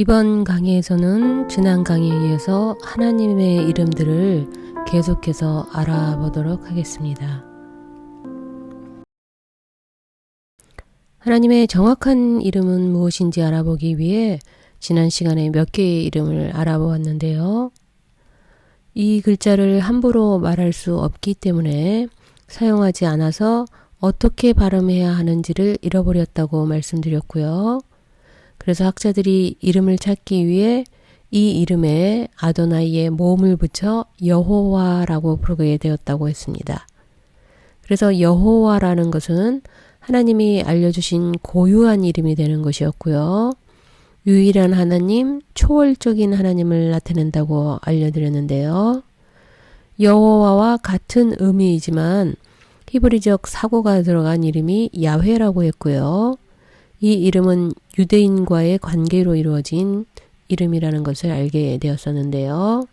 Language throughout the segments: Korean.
이번 강의에서는 지난 강의에 이어서 하나님의 이름들을 계속해서 알아보도록 하겠습니다. 하나님의 정확한 이름은 무엇인지 알아보기 위해 지난 시간에 몇 개의 이름을 알아보았는데요. 이 글자를 함부로 말할 수 없기 때문에 사용하지 않아서 어떻게 발음해야 하는지를 잃어버렸다고 말씀드렸고요. 그래서 학자들이 이름을 찾기 위해 이 이름에 아도나이의 모음을 붙여 여호와라고 부르게 되었다고 했습니다. 그래서 여호와라는 것은 하나님이 알려주신 고유한 이름이 되는 것이었고요. 유일한 하나님, 초월적인 하나님을 나타낸다고 알려드렸는데요. 여호와와 같은 의미이지만 히브리적 사고가 들어간 이름이 야훼라고 했고요. 이 이름은 유대인과의 관계로 이루어진 이름이라는 것을 알게 되었었는데요.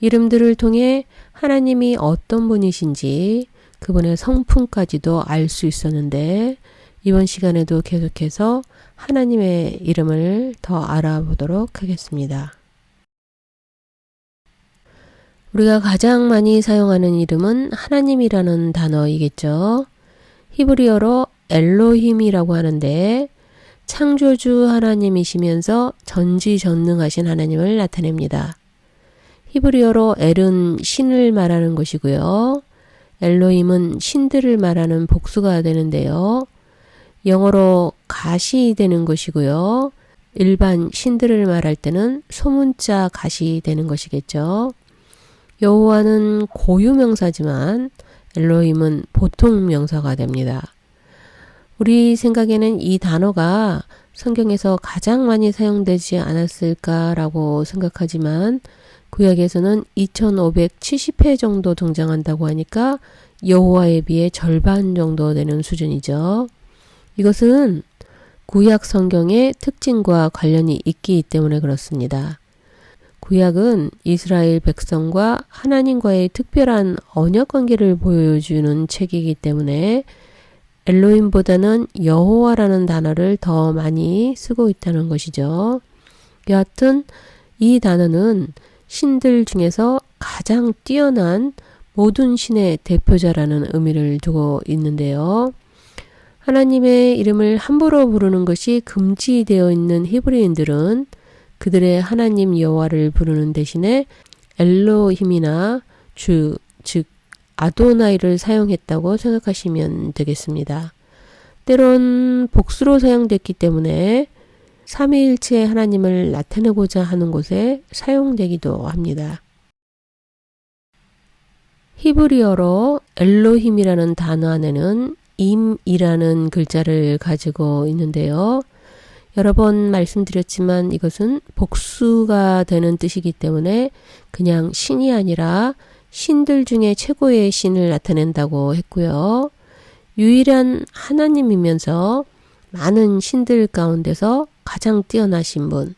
이름들을 통해 하나님이 어떤 분이신지 그분의 성품까지도 알 수 있었는데 이번 시간에도 계속해서 하나님의 이름을 더 알아보도록 하겠습니다. 우리가 가장 많이 사용하는 이름은 하나님이라는 단어이겠죠. 히브리어로 엘로힘이라고 하는데 창조주 하나님이시면서 전지전능하신 하나님을 나타냅니다. 히브리어로 엘은 신을 말하는 것이고요. 엘로힘은 신들을 말하는 복수가 되는데요. 영어로 갓이 되는 것이고요. 일반 신들을 말할 때는 소문자 갓이 되는 것이겠죠. 여호와는 고유명사지만 엘로힘은 보통 명사가 됩니다. 우리 생각에는 이 단어가 성경에서 가장 많이 사용되지 않았을까라고 생각하지만 구약에서는 2570회 정도 등장한다고 하니까 여호와에 비해 절반 정도 되는 수준이죠. 이것은 구약 성경의 특징과 관련이 있기 때문에 그렇습니다. 구약은 이스라엘 백성과 하나님과의 특별한 언약 관계를 보여주는 책이기 때문에 엘로힘보다는 여호와라는 단어를 더 많이 쓰고 있다는 것이죠. 여하튼 이 단어는 신들 중에서 가장 뛰어난 모든 신의 대표자라는 의미를 두고 있는데요. 하나님의 이름을 함부로 부르는 것이 금지되어 있는 히브리인들은 그들의 하나님 여호와를 부르는 대신에 엘로힘이나 주, 즉 아도나이를 사용했다고 생각하시면 되겠습니다. 때론 복수로 사용됐기 때문에 삼위일체 하나님을 나타내고자 하는 곳에 사용되기도 합니다. 히브리어로 엘로힘이라는 단어 안에는 임이라는 글자를 가지고 있는데요. 여러 번 말씀드렸지만 이것은 복수가 되는 뜻이기 때문에 그냥 신이 아니라 신들 중에 최고의 신을 나타낸다고 했고요. 유일한 하나님이면서 많은 신들 가운데서 가장 뛰어나신 분,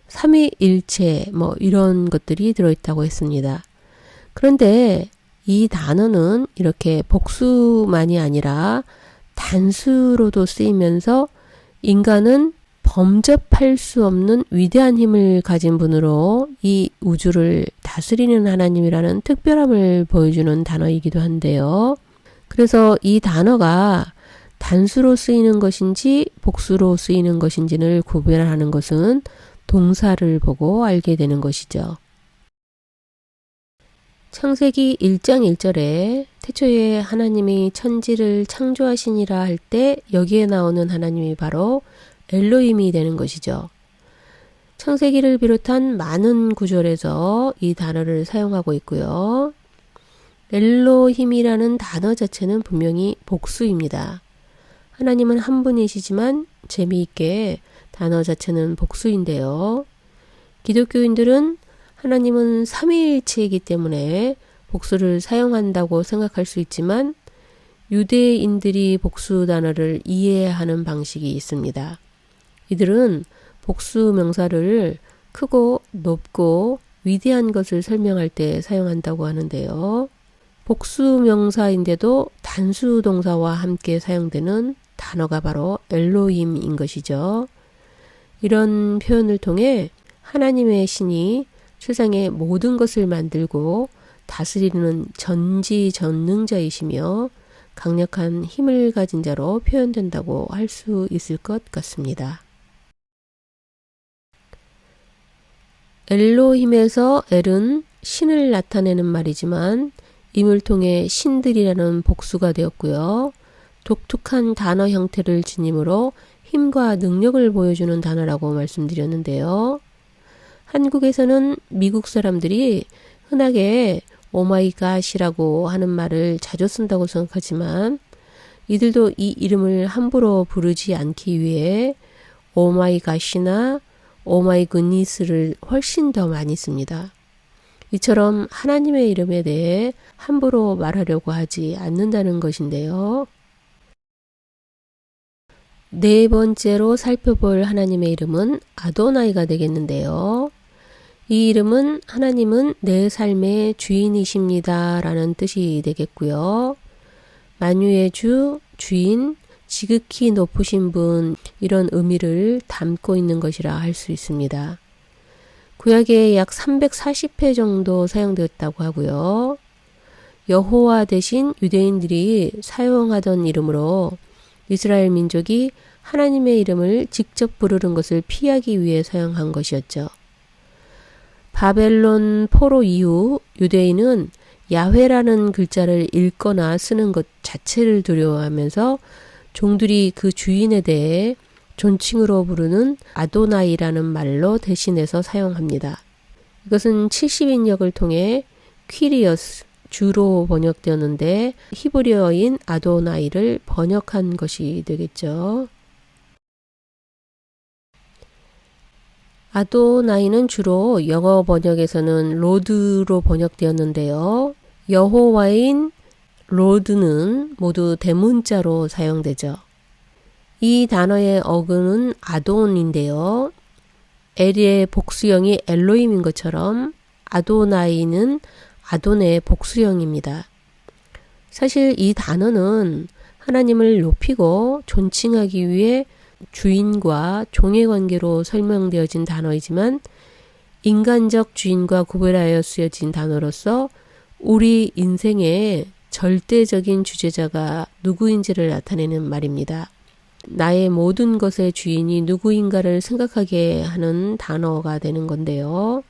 삼위일체 이런 것들이 들어있다고 했습니다. 그런데 이 단어는 이렇게 복수만이 아니라 단수로도 쓰이면서 인간은 범접할 수 없는 위대한 힘을 가진 분으로 이 우주를 다스리는 하나님이라는 특별함을 보여주는 단어이기도 한데요. 그래서 이 단어가 단수로 쓰이는 것인지 복수로 쓰이는 것인지를 구별하는 것은 동사를 보고 알게 되는 것이죠. 창세기 1장 1절에 태초에 하나님이 천지를 창조하시니라 할 때 여기에 나오는 하나님이 바로 엘로힘이 되는 것이죠. 창세기를 비롯한 많은 구절에서 이 단어를 사용하고 있고요. 엘로힘이라는 단어 자체는 분명히 복수입니다. 하나님은 한 분이시지만 재미있게 단어 자체는 복수인데요. 기독교인들은 하나님은 삼위일체이기 때문에 복수를 사용한다고 생각할 수 있지만 유대인들이 복수 단어를 이해하는 방식이 있습니다. 이들은 복수 명사를 크고 높고 위대한 것을 설명할 때 사용한다고 하는데요. 복수 명사인데도 단수 동사와 함께 사용되는 단어가 바로 엘로힘인 것이죠. 이런 표현을 통해 하나님의 신이 세상의 모든 것을 만들고 다스리는 전지전능자이시며 강력한 힘을 가진 자로 표현된다고 할 수 있을 것 같습니다. 엘로힘에서 엘은 신을 나타내는 말이지만 임을 통해 신들이라는 복수가 되었고요. 독특한 단어 형태를 지니므로 힘과 능력을 보여주는 단어라고 말씀드렸는데요. 한국에서는 미국 사람들이 흔하게 오마이갓이라고 하는 말을 자주 쓴다고 생각하지만 이들도 이 이름을 함부로 부르지 않기 위해 오마이갓이나 오마이굿니스를 훨씬 더 많이 씁니다. 이처럼 하나님의 이름에 대해 함부로 말하려고 하지 않는다는 것인데요. 네 번째로 살펴볼 하나님의 이름은 아도나이가 되겠는데요. 이 이름은 하나님은 내 삶의 주인이십니다 라는 뜻이 되겠고요. 만유의 주, 주인, 지극히 높으신 분 이런 의미를 담고 있는 것이라 할 수 있습니다. 구약에 약 340회 정도 사용되었다고 하고요. 여호와 대신 유대인들이 사용하던 이름으로 이스라엘 민족이 하나님의 이름을 직접 부르는 것을 피하기 위해 사용한 것이었죠. 바벨론 포로 이후 유대인은 야훼라는 글자를 읽거나 쓰는 것 자체를 두려워하면서 종들이 그 주인에 대해 존칭으로 부르는 아도나이라는 말로 대신해서 사용합니다. 이것은 70인역을 통해 퀴리어스, 주로 번역되었는데 히브리어인 아도나이를 번역한 것이 되겠죠. 아도나이는 주로 영어 번역에서는 로드로 번역되었는데요. 여호와인 로드는 모두 대문자로 사용되죠. 이 단어의 어근은 아돈인데요. 엘의 복수형이 엘로힘인 것처럼 아도나이는 아돈의 복수형입니다. 사실 이 단어는 하나님을 높이고 존칭하기 위해 주인과 종의 관계로 설명되어진 단어이지만 인간적 주인과 구별하여 쓰여진 단어로서 우리 인생의 절대적인 주제자가 누구인지를 나타내는 말입니다. 나의 모든 것의 주인이 누구인가를 생각하게 하는 단어가 되는 건데요.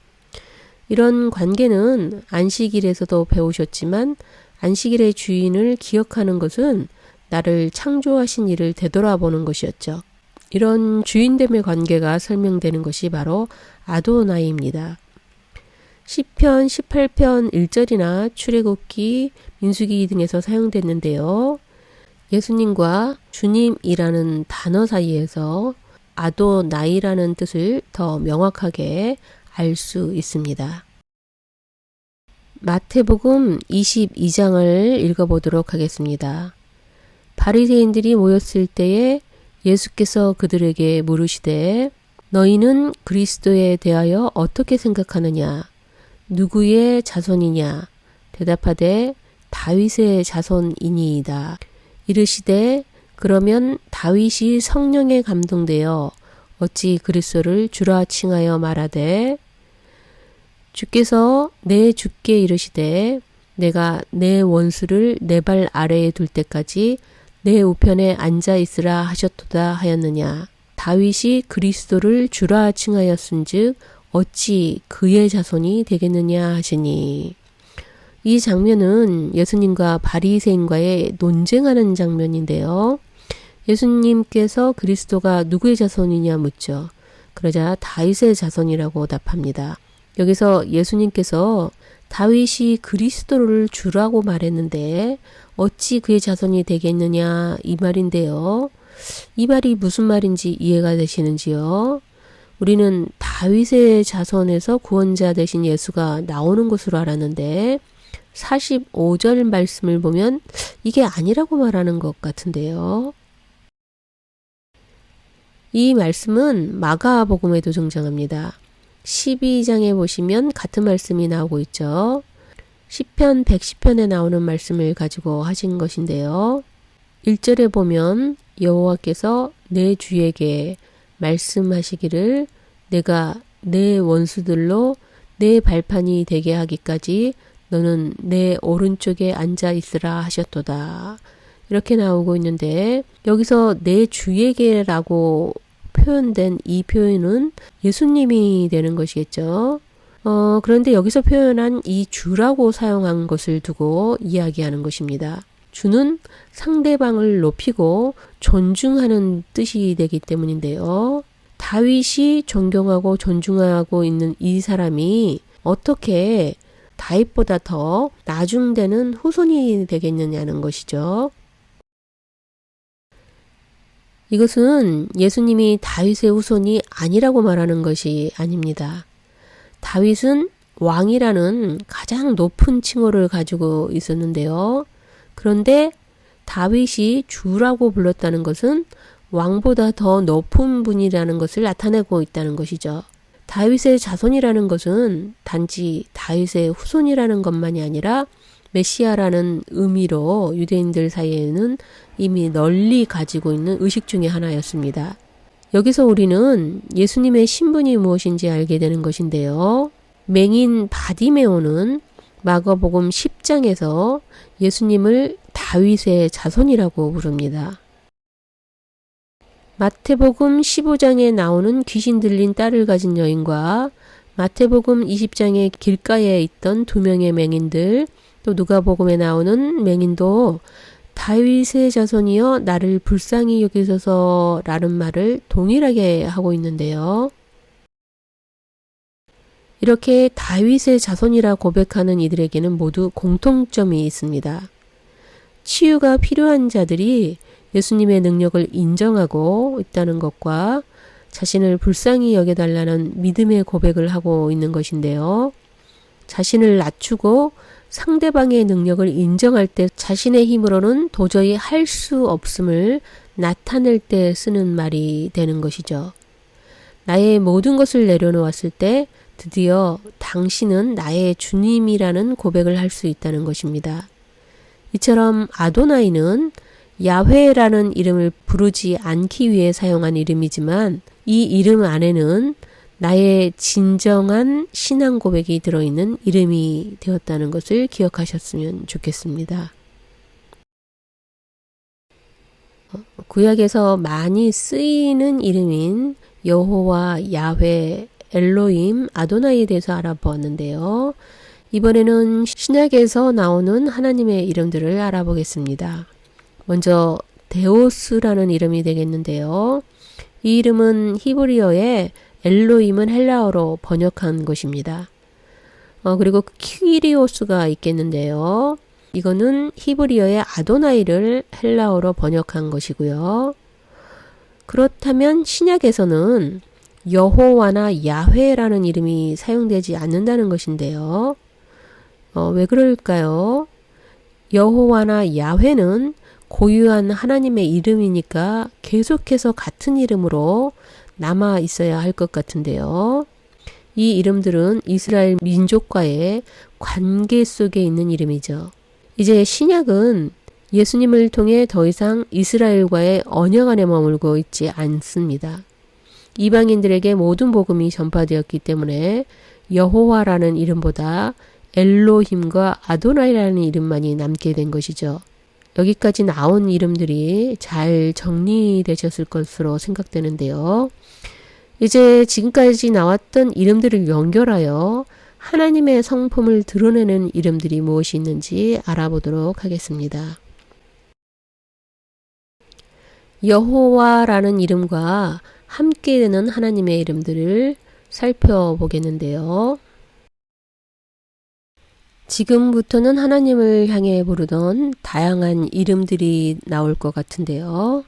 이런 관계는 안식일에서도 배우셨지만 안식일의 주인을 기억하는 것은 나를 창조하신 이를 되돌아보는 것이었죠. 이런 주인됨의 관계가 설명되는 것이 바로 아도나이입니다. 시편 18편 1절이나 출애굽기, 민수기 등에서 사용됐는데요. 예수님과 주님이라는 단어 사이에서 아도나이라는 뜻을 더 명확하게 알 수 있습니다. 마태복음 22장을 읽어보도록 하겠습니다. 바리새인들이 모였을 때에 예수께서 그들에게 물으시되 너희는 그리스도에 대하여 어떻게 생각하느냐? 누구의 자손이냐? 대답하되 다윗의 자손이니이다. 이르시되 그러면 다윗이 성령에 감동되어 어찌 그리스도를 주라 칭하여 말하되 주께서 내 주께 이르시되 내가 내 원수를 내 발 아래에 둘 때까지 내 우편에 앉아 있으라 하셨도다 하였느냐. 다윗이 그리스도를 주라 칭하였은즉 어찌 그의 자손이 되겠느냐 하시니. 이 장면은 예수님과 바리새인과의 논쟁하는 장면인데요. 예수님께서 그리스도가 누구의 자손이냐 묻죠. 그러자 다윗의 자손이라고 답합니다. 여기서 예수님께서 다윗이 그리스도를 주라고 말했는데 어찌 그의 자손이 되겠느냐 이 말인데요. 이 말이 무슨 말인지 이해가 되시는지요? 우리는 다윗의 자손에서 구원자 되신 예수가 나오는 것으로 알았는데 45절 말씀을 보면 이게 아니라고 말하는 것 같은데요. 이 말씀은 마가복음에도 등장합니다. 12장에 보시면 같은 말씀이 나오고 있죠. 시편 110편에 나오는 말씀을 가지고 하신 것인데요. 1절에 보면 여호와께서 내 주에게 말씀하시기를 내가 내 원수들로 내 발판이 되게 하기까지 너는 내 오른쪽에 앉아 있으라 하셨도다. 이렇게 나오고 있는데 여기서 내 주에게라고 표현된 이 표현은 예수님이 되는 것이겠죠. 그런데 여기서 표현한 이 주라고 사용한 것을 두고 이야기하는 것입니다. 주는 상대방을 높이고 존중하는 뜻이 되기 때문인데요. 다윗이 존경하고 존중하고 있는 이 사람이 어떻게 다윗보다 더 나중되는 후손이 되겠느냐는 것이죠. 이것은 예수님이 다윗의 후손이 아니라고 말하는 것이 아닙니다. 다윗은 왕이라는 가장 높은 칭호를 가지고 있었는데요. 그런데 다윗이 주라고 불렀다는 것은 왕보다 더 높은 분이라는 것을 나타내고 있다는 것이죠. 다윗의 자손이라는 것은 단지 다윗의 후손이라는 것만이 아니라 메시아라는 의미로 유대인들 사이에는 이미 널리 가지고 있는 의식 중의 하나였습니다. 여기서 우리는 예수님의 신분이 무엇인지 알게 되는 것인데요. 맹인 바디메오는 마가복음 10장에서 예수님을 다윗의 자손이라고 부릅니다. 마태복음 15장에 나오는 귀신 들린 딸을 가진 여인과 마태복음 20장의 길가에 있던 두 명의 맹인들, 또 누가복음에 나오는 맹인도 다윗의 자손이여 나를 불쌍히 여기소서 라는 말을 동일하게 하고 있는데요. 이렇게 다윗의 자손이라 고백하는 이들에게는 모두 공통점이 있습니다. 치유가 필요한 자들이 예수님의 능력을 인정하고 있다는 것과 자신을 불쌍히 여겨달라는 믿음의 고백을 하고 있는 것인데요. 자신을 낮추고 상대방의 능력을 인정할 때 자신의 힘으로는 도저히 할 수 없음을 나타낼 때 쓰는 말이 되는 것이죠. 나의 모든 것을 내려놓았을 때 드디어 당신은 나의 주님이라는 고백을 할 수 있다는 것입니다. 이처럼 아도나이는 야훼라는 이름을 부르지 않기 위해 사용한 이름이지만 이 이름 안에는 나의 진정한 신앙 고백이 들어있는 이름이 되었다는 것을 기억하셨으면 좋겠습니다. 구약에서 많이 쓰이는 이름인 여호와, 야훼, 엘로임, 아도나이에 대해서 알아보았는데요. 이번에는 신약에서 나오는 하나님의 이름들을 알아보겠습니다. 먼저 데오스라는 이름이 되겠는데요. 이 이름은 히브리어에 엘로임은 헬라어로 번역한 것입니다. 그리고 키리오스가 있겠는데요. 이거는 히브리어의 아도나이를 헬라어로 번역한 것이고요. 그렇다면 신약에서는 여호와나 야훼라는 이름이 사용되지 않는다는 것인데요. 왜 그럴까요? 여호와나 야훼는 고유한 하나님의 이름이니까 계속해서 같은 이름으로 남아 있어야 할 것 같은데요. 이 이름들은 이스라엘 민족과의 관계 속에 있는 이름이죠. 이제 신약은 예수님을 통해 더 이상 이스라엘과의 언약 안에 머물고 있지 않습니다. 이방인들에게 모든 복음이 전파되었기 때문에 여호와라는 이름보다 엘로힘과 아도나이라는 이름만이 남게 된 것이죠. 여기까지 나온 이름들이 잘 정리되셨을 것으로 생각되는데요. 이제 지금까지 나왔던 이름들을 연결하여 하나님의 성품을 드러내는 이름들이 무엇이 있는지 알아보도록 하겠습니다. 여호와라는 이름과 함께 되는 하나님의 이름들을 살펴보겠는데요. 지금부터는 하나님을 향해 부르던 다양한 이름들이 나올 것 같은데요.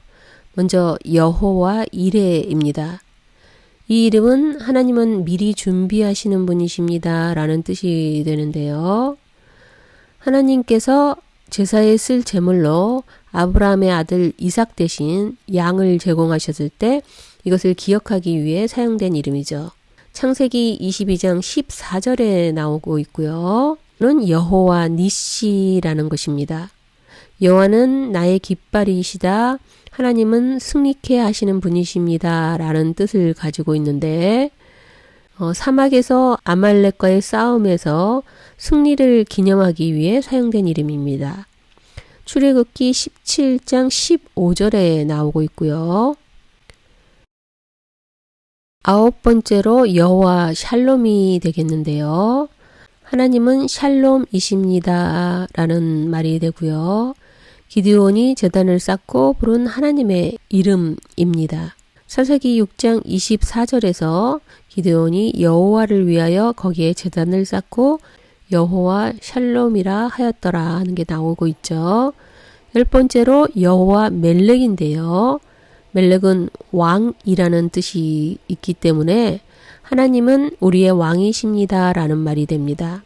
먼저 여호와 이레입니다. 이 이름은 하나님은 미리 준비하시는 분이십니다 라는 뜻이 되는데요. 하나님께서 제사에 쓸 제물로 아브라함의 아들 이삭 대신 양을 제공하셨을 때 이것을 기억하기 위해 사용된 이름이죠. 창세기 22장 14절에 나오고 있고요. 는 여호와 니시라는 것입니다. 여호와는 나의 깃발이시다. 하나님은 승리케 하시는 분이십니다. 라는 뜻을 가지고 있는데 사막에서 아말렉과의 싸움에서 승리를 기념하기 위해 사용된 이름입니다. 출애굽기 17장 15절에 나오고 있고요. 아홉 번째로 여호와 샬롬이 되겠는데요. 하나님은 샬롬이십니다. 라는 말이 되고요. 기드온이 제단을 쌓고 부른 하나님의 이름입니다. 사사기 6장 24절에서 기드온이 여호와를 위하여 거기에 제단을 쌓고 여호와 샬롬이라 하였더라 하는 게 나오고 있죠. 열 번째로 여호와 멜렉인데요. 멜렉은 왕이라는 뜻이 있기 때문에 하나님은 우리의 왕이십니다 라는 말이 됩니다.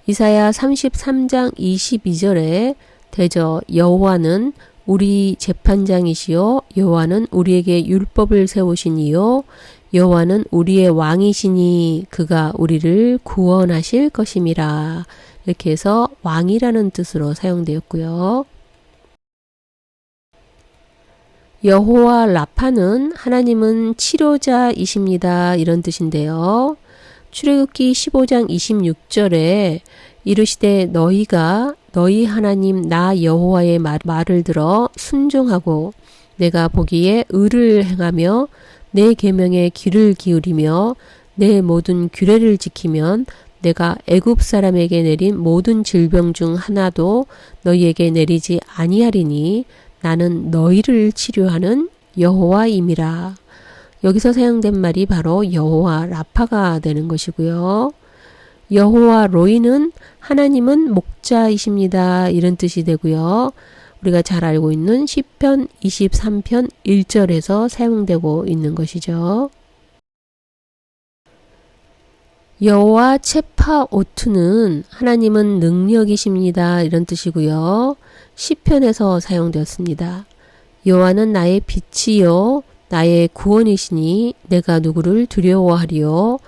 이사야 33장 22절에 대저 여호와는 우리 재판장이시요 여호와는 우리에게 율법을 세우시니요 여호와는 우리의 왕이시니 그가 우리를 구원하실 것임이라. 이렇게 해서 왕이라는 뜻으로 사용되었고요. 여호와 라파는 하나님은 치료자이십니다. 이런 뜻인데요. 출애굽기 15장 26절에 이르시되 너희가 너희 하나님 나 여호와의 말을 들어 순종하고 내가 보기에 의를 행하며 내 계명에 귀를 기울이며 내 모든 규례를 지키면 내가 애굽 사람에게 내린 모든 질병 중 하나도 너희에게 내리지 아니하리니 나는 너희를 치료하는 여호와임이라. 여기서 사용된 말이 바로 여호와 라파가 되는 것이고요. 여호와 로이는 하나님은 목자이십니다. 이런 뜻이 되고요. 우리가 잘 알고 있는 시편 23편 1절에서 사용되고 있는 것이죠. 여호와 체파오투는 하나님은 능력이십니다. 이런 뜻이고요. 시편에서 사용되었습니다. 여호와는 나의 빛이요 나의 구원이시니 내가 누구를 두려워하리요.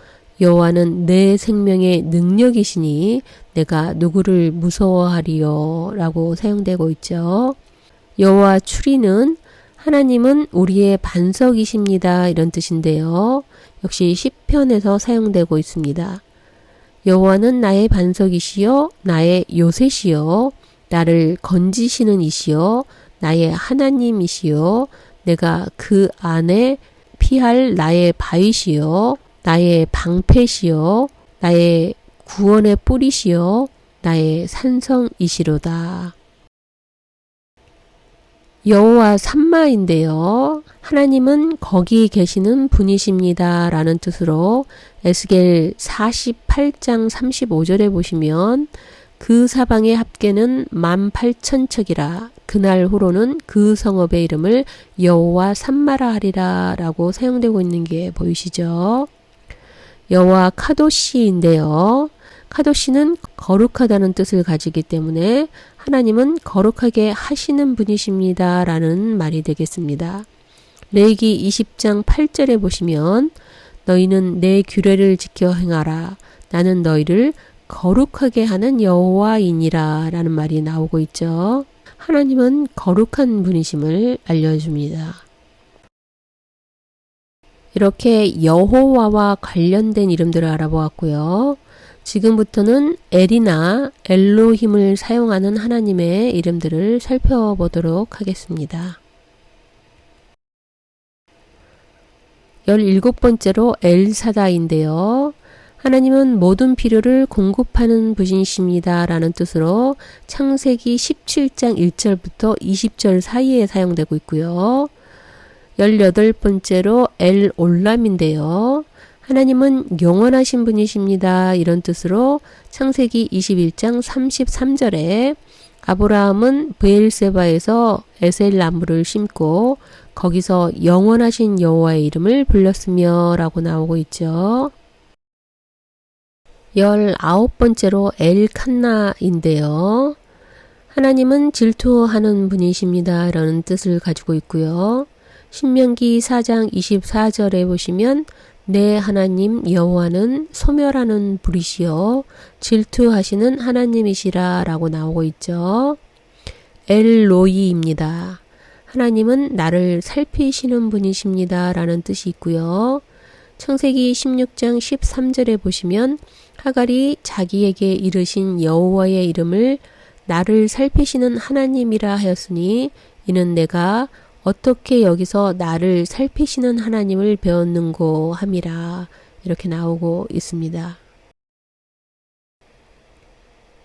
여호와는 내 생명의 능력이시니 내가 누구를 무서워하리요. 라고 사용되고 있죠. 여호와 추리는 하나님은 우리의 반석이십니다. 이런 뜻인데요. 역시 시편에서 사용되고 있습니다. 여호와는 나의 반석이시요 나의 요새시요 나를 건지시는 이시요 나의 하나님이시요 내가 그 안에 피할 나의 바위시요 나의 방패시요 나의 구원의 뿌리시요 나의 산성이시로다. 여호와 삼마인데요. 하나님은 거기 계시는 분이십니다. 라는 뜻으로 에스겔 48장 35절에 보시면 그 사방의 합계는 18,000척이라 그날 후로는 그 성읍의 이름을 여호와 삼마라 하리라 라고 사용되고 있는 게 보이시죠? 여호와 카도시인데요. 카도시는 거룩하다는 뜻을 가지기 때문에 하나님은 거룩하게 하시는 분이십니다. 라는 말이 되겠습니다. 레위기 20장 8절에 보시면 너희는 내 규례를 지켜 행하라. 나는 너희를 거룩하게 하는 여호와이니라 라는 말이 나오고 있죠. 하나님은 거룩한 분이심을 알려줍니다. 이렇게 여호와와 관련된 이름들을 알아보았고요. 지금부터는 엘이나 엘로힘을 사용하는 하나님의 이름들을 살펴보도록 하겠습니다. 17번째로 엘사다인데요. 하나님은 모든 필요를 공급하는 분이십니다. 라는 뜻으로 창세기 17장 1절부터 20절 사이에 사용되고 있고요. 18번째로 엘올람인데요. 하나님은 영원하신 분이십니다. 이런 뜻으로 창세기 21장 33절에 아브라함은 브엘세바에서 에셀 나무를 심고 거기서 영원하신 여호와의 이름을 불렀으며 라고 나오고 있죠. 19번째로 엘칸나인데요. 하나님은 질투하는 분이십니다. 라는 뜻을 가지고 있고요. 신명기 4장 24절에 보시면 내 하나님 여호와는 소멸하는 불이시여 질투하시는 하나님이시라 라고 나오고 있죠. 엘로이입니다. 하나님은 나를 살피시는 분이십니다 라는 뜻이 있고요. 창세기 16장 13절에 보시면 하갈이 자기에게 이르신 여호와의 이름을 나를 살피시는 하나님이라 하였으니 이는 내가 어떻게 여기서 나를 살피시는 하나님을 배웠는고 함이라 이렇게 나오고 있습니다.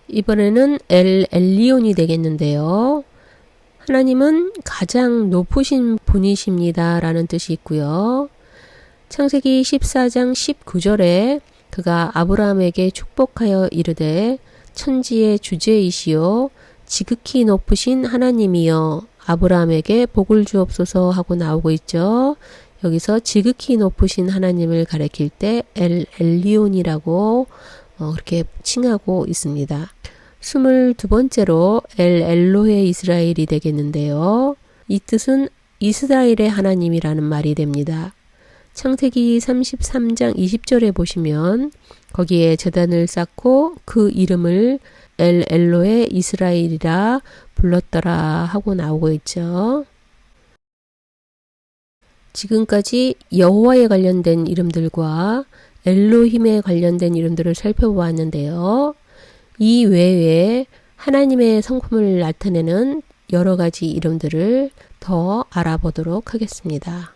이번에는 엘리온이 되겠는데요. 하나님은 가장 높으신 분이십니다 라는 뜻이 있고요. 창세기 14장 19절에 그가 아브라함에게 축복하여 이르되 천지의 주제이시요 지극히 높으신 하나님이여 아브라함에게 복을 주옵소서 하고 나오고 있죠. 여기서 지극히 높으신 하나님을 가리킬 때 엘리온이라고 그렇게 칭하고 있습니다. 22번째로 엘로헤 이스라엘이 되겠는데요. 이 뜻은 이스라엘의 하나님이라는 말이 됩니다. 창세기 33장 20절에 보시면 거기에 제단을 쌓고 그 이름을 엘로헤 이스라엘이라 불렀더라 하고 나오고 있죠. 지금까지 여호와에 관련된 이름들과 엘로힘에 관련된 이름들을 살펴보았는데요. 이 외에 하나님의 성품을 나타내는 여러 가지 이름들을 더 알아보도록 하겠습니다.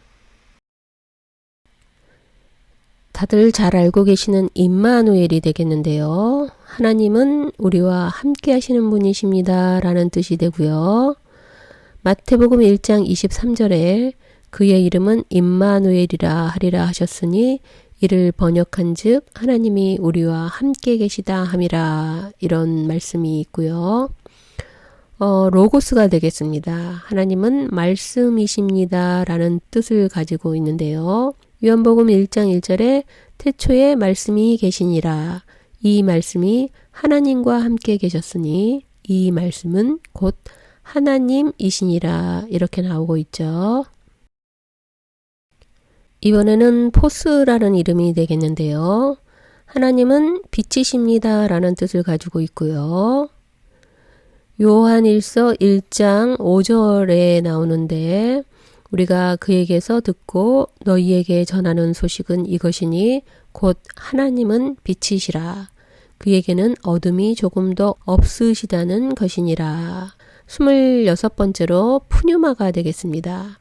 다들 잘 알고 계시는 임마누엘이 되겠는데요. 하나님은 우리와 함께 하시는 분이십니다 라는 뜻이 되고요. 마태복음 1장 23절에 그의 이름은 임마누엘이라 하리라 하셨으니 이를 번역한 즉 하나님이 우리와 함께 계시다 함이라 이런 말씀이 있고요. 로고스가 되겠습니다. 하나님은 말씀이십니다 라는 뜻을 가지고 있는데요. 요한복음 1장 1절에 태초에 말씀이 계시니라. 이 말씀이 하나님과 함께 계셨으니 이 말씀은 곧 하나님이시니라 이렇게 나오고 있죠. 이번에는 포스라는 이름이 되겠는데요. 하나님은 빛이십니다 라는 뜻을 가지고 있고요. 요한일서 1장 5절에 나오는데 우리가 그에게서 듣고 너희에게 전하는 소식은 이것이니 곧 하나님은 빛이시라. 그에게는 어둠이 조금도 없으시다는 것이니라. 26번째로 푸뉴마가 되겠습니다.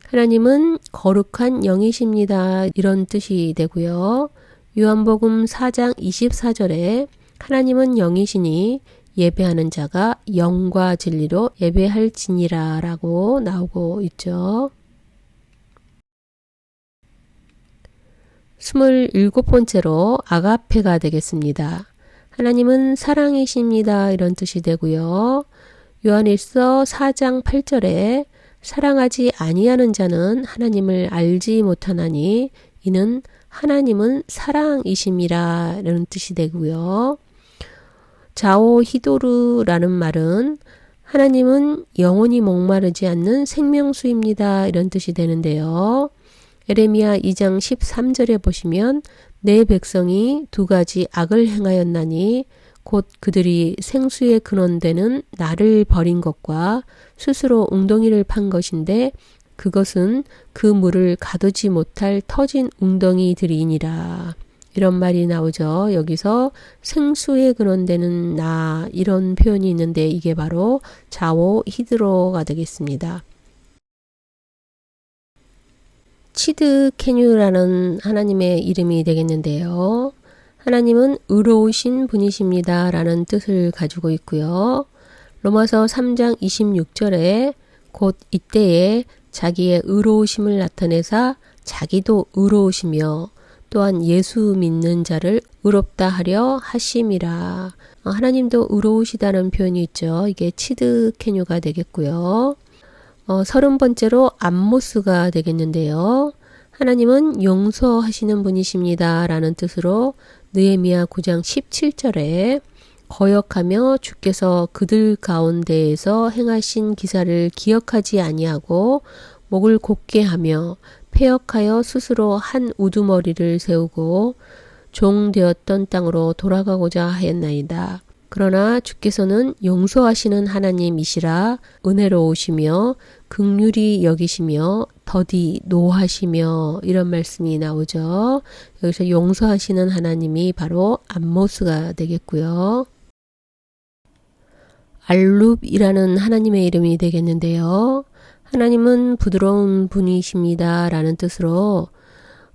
하나님은 거룩한 영이십니다. 이런 뜻이 되고요. 요한복음 4장 24절에 하나님은 영이시니 예배하는 자가 영과 진리로 예배할지니라 라고 나오고 있죠. 27번째로 아가페가 되겠습니다. 하나님은 사랑이십니다. 이런 뜻이 되고요. 요한일서 4장 8절에 사랑하지 아니하는 자는 하나님을 알지 못하나니 이는 하나님은 사랑이심이라 라는 뜻이 되고요. 자오 히도르라는 말은 하나님은 영원히 목마르지 않는 생명수입니다. 이런 뜻이 되는데요. 에레미야 2장 13절에 보시면 내 백성이 두 가지 악을 행하였나니 곧 그들이 생수의 근원되는 나를 버린 것과 스스로 웅덩이를 판 것인데 그것은 그 물을 가두지 못할 터진 웅덩이들이니라. 이런 말이 나오죠. 여기서 생수의 근원되는 나 이런 표현이 있는데 이게 바로 자오 히드로가 되겠습니다. 치드케뉴라는 하나님의 이름이 되겠는데요. 하나님은 의로우신 분이십니다 라는 뜻을 가지고 있고요. 로마서 3장 26절에 곧 이때에 자기의 의로우심을 나타내사 자기도 의로우시며 또한 예수 믿는 자를 의롭다 하려 하심이라. 하나님도 의로우시다는 표현이 있죠. 이게 치드케뉴가 되겠고요. 30번째로 암모스가 되겠는데요. 하나님은 용서하시는 분이십니다 라는 뜻으로 느헤미야 9장 17절에 거역하며 주께서 그들 가운데에서 행하신 기사를 기억하지 아니하고 목을 곧게 하며 패역하여 스스로 한 우두머리를 세우고 종되었던 땅으로 돌아가고자 하였나이다. 그러나 주께서는 용서하시는 하나님이시라 은혜로우시며 긍휼히 여기시며 더디 노하시며 이런 말씀이 나오죠. 여기서 용서하시는 하나님이 바로 암모스가 되겠고요. 알룹이라는 하나님의 이름이 되겠는데요. 하나님은 부드러운 분이십니다 라는 뜻으로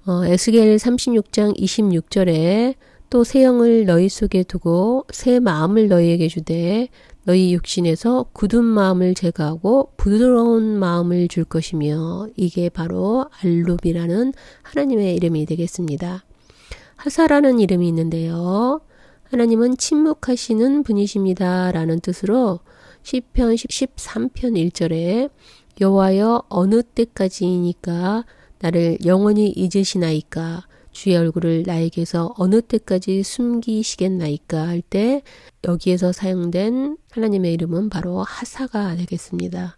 에스겔 36장 26절에 또 새 영을 너희 속에 두고 새 마음을 너희에게 주되 너희 육신에서 굳은 마음을 제거하고 부드러운 마음을 줄 것이며 이게 바로 알룹이라는 하나님의 이름이 되겠습니다. 하사라는 이름이 있는데요. 하나님은 침묵하시는 분이십니다 라는 뜻으로 시편 13편 1절에 여호와여 어느 때까지이니까 나를 영원히 잊으시나이까 주의 얼굴을 나에게서 어느 때까지 숨기시겠나이까 할 때 여기에서 사용된 하나님의 이름은 바로 하사가 되겠습니다.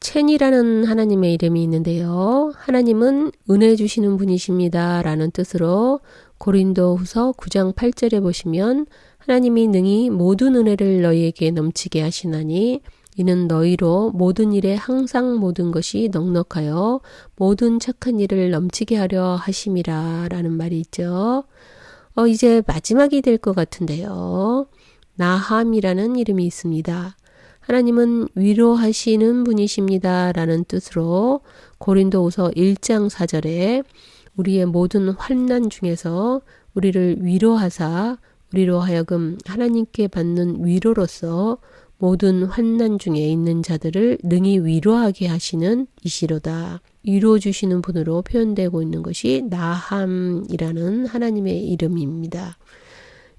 첸이라는 하나님의 이름이 있는데요. 하나님은 은혜 주시는 분이십니다 라는 뜻으로 고린도후서 9장 8절에 보시면 하나님이 능히 모든 은혜를 너희에게 넘치게 하시나니 이는 너희로 모든 일에 항상 모든 것이 넉넉하여 모든 착한 일을 넘치게 하려 하심이라 라는 말이 있죠. 이제 마지막이 될 것 같은데요. 나함이라는 이름이 있습니다. 하나님은 위로하시는 분이십니다 라는 뜻으로 고린도후서 1장 4절에 우리의 모든 환난 중에서 우리를 위로하사 우리로 하여금 하나님께 받는 위로로서 모든 환난 중에 있는 자들을 능히 위로하게 하시는 이시로다. 위로 주시는 분으로 표현되고 있는 것이 나함이라는 하나님의 이름입니다.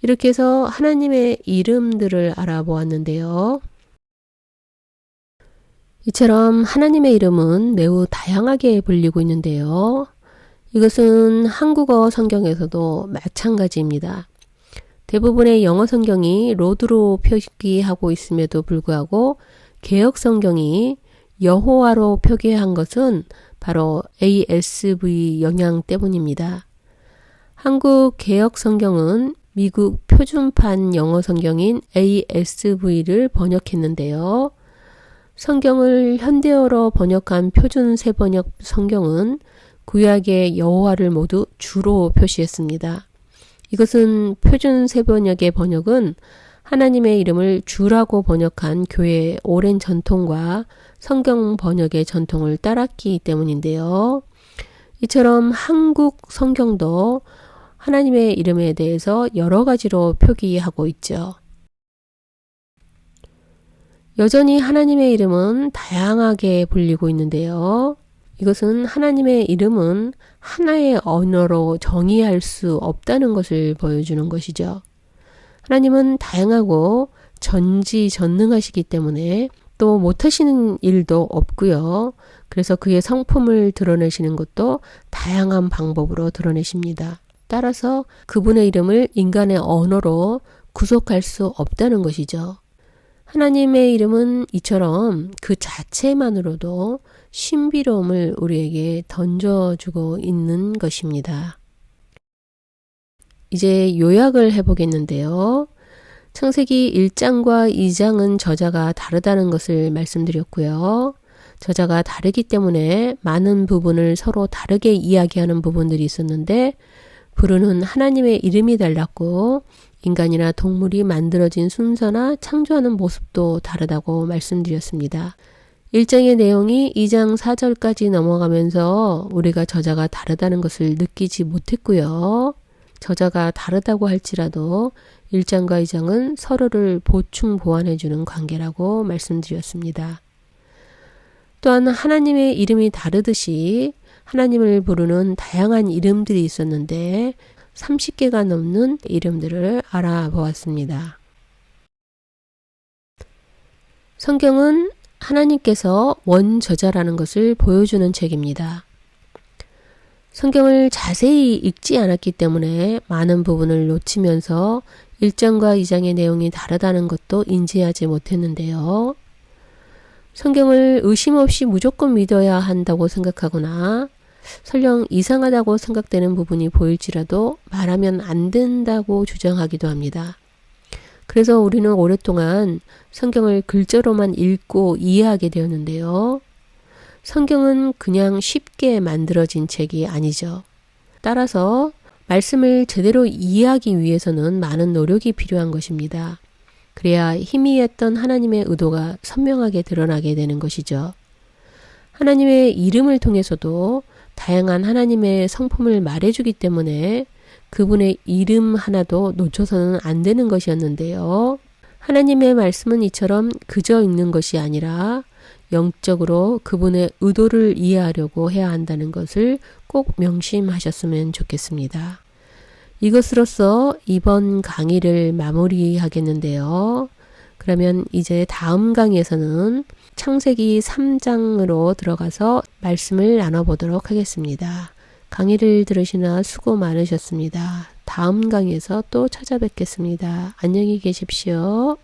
이렇게 해서 하나님의 이름들을 알아보았는데요. 이처럼 하나님의 이름은 매우 다양하게 불리고 있는데요. 이것은 한국어 성경에서도 마찬가지입니다. 대부분의 영어 성경이 로드로 표기하고 있음에도 불구하고 개역 성경이 여호와로 표기한 것은 바로 ASV 영향 때문입니다. 한국 개역 성경은 미국 표준판 영어 성경인 ASV를 번역했는데요. 성경을 현대어로 번역한 표준 세번역 성경은 구약의 여호와를 모두 주로 표시했습니다. 이것은 표준 세번역의 번역은 하나님의 이름을 주라고 번역한 교회의 오랜 전통과 성경 번역의 전통을 따랐기 때문인데요. 이처럼 한국 성경도 하나님의 이름에 대해서 여러 가지로 표기하고 있죠. 여전히 하나님의 이름은 다양하게 불리고 있는데요. 이것은 하나님의 이름은 하나의 언어로 정의할 수 없다는 것을 보여주는 것이죠. 하나님은 다양하고 전지전능하시기 때문에 또 못하시는 일도 없고요. 그래서 그의 성품을 드러내시는 것도 다양한 방법으로 드러내십니다. 따라서 그분의 이름을 인간의 언어로 구속할 수 없다는 것이죠. 하나님의 이름은 이처럼 그 자체만으로도 신비로움을 우리에게 던져주고 있는 것입니다. 이제 요약을 해보겠는데요. 창세기 1장과 2장은 저자가 다르다는 것을 말씀드렸고요. 저자가 다르기 때문에 많은 부분을 서로 다르게 이야기하는 부분들이 있었는데 부르는 하나님의 이름이 달랐고 인간이나 동물이 만들어진 순서나 창조하는 모습도 다르다고 말씀드렸습니다. 1장의 내용이 2장 4절까지 넘어가면서 우리가 저자가 다르다는 것을 느끼지 못했고요. 저자가 다르다고 할지라도 1장과 2장은 서로를 보충 보완해주는 관계라고 말씀드렸습니다. 또한 하나님의 이름이 다르듯이 하나님을 부르는 다양한 이름들이 있었는데 30개가 넘는 이름들을 알아보았습니다. 성경은 하나님께서 원저자라는 것을 보여주는 책입니다. 성경을 자세히 읽지 않았기 때문에 많은 부분을 놓치면서 1장과 2장의 내용이 다르다는 것도 인지하지 못했는데요. 성경을 의심 없이 무조건 믿어야 한다고 생각하거나 설령 이상하다고 생각되는 부분이 보일지라도 말하면 안 된다고 주장하기도 합니다. 그래서 우리는 오랫동안 성경을 글자로만 읽고 이해하게 되었는데요. 성경은 그냥 쉽게 만들어진 책이 아니죠. 따라서 말씀을 제대로 이해하기 위해서는 많은 노력이 필요한 것입니다. 그래야 희미했던 하나님의 의도가 선명하게 드러나게 되는 것이죠. 하나님의 이름을 통해서도 다양한 하나님의 성품을 말해주기 때문에 그분의 이름 하나도 놓쳐서는 안 되는 것이었는데요. 하나님의 말씀은 이처럼 그저 읽는 것이 아니라 영적으로 그분의 의도를 이해하려고 해야 한다는 것을 꼭 명심하셨으면 좋겠습니다. 이것으로써 이번 강의를 마무리하겠는데요. 그러면 이제 다음 강의에서는 창세기 3장으로 들어가서 말씀을 나눠보도록 하겠습니다. 강의를 들으시나 수고 많으셨습니다. 다음 강의에서 또 찾아뵙겠습니다. 안녕히 계십시오.